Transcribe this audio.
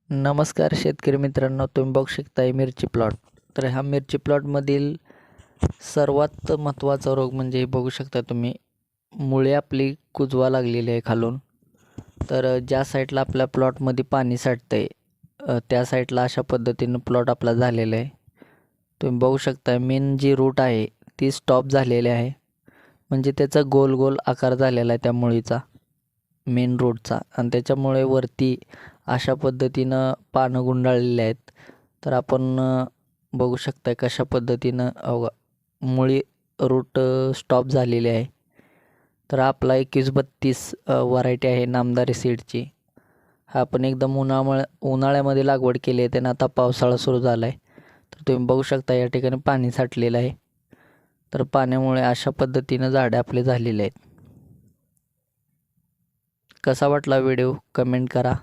नमस्कार शेतकरी मित्रांनो, तुम्ही बघू शकताय मिरची प्लॉट. तर ह्या मिरची प्लॉटमधील सर्वात महत्त्वाचा रोग म्हणजे बघू शकता तुम्ही, मुळे आपली कुजवा लागलेली आहे खालून. तर ज्या साईडला आपल्या प्लॉटमध्ये पाणी साठतंय त्या साईडला अशा पद्धतीनं प्लॉट आपला झालेला आहे. तुम्ही बघू शकता मेन जी रूट आहे ती स्टॉप झालेली आहे, म्हणजे त्याचा गोल गोल आकार झालेला आहे त्या मुळीचा, मेन रूटचा, आणि त्याच्यामुळे वरती अशा पद्धतीनं पानं गुंडाळलेली आहेत. तर आपण बघू शकता कशा पद्धतीनं मुळी रूट स्टॉप झालेली आहे. तर आपला 2132 व्हरायटी आहे नामदारी सीडची. हा आपण एकदम उन्हाळ्यामध्ये लागवड केली आहे, त्यानं आता पावसाळा सुरू झाला आहे. तर तुम्ही बघू शकता या ठिकाणी पाणी साठलेलं आहे. तर पाण्यामुळे अशा पद्धतीनं झाडे आपले झालेले आहेत. कसा वाटला व्हिडिओ कमेंट करा.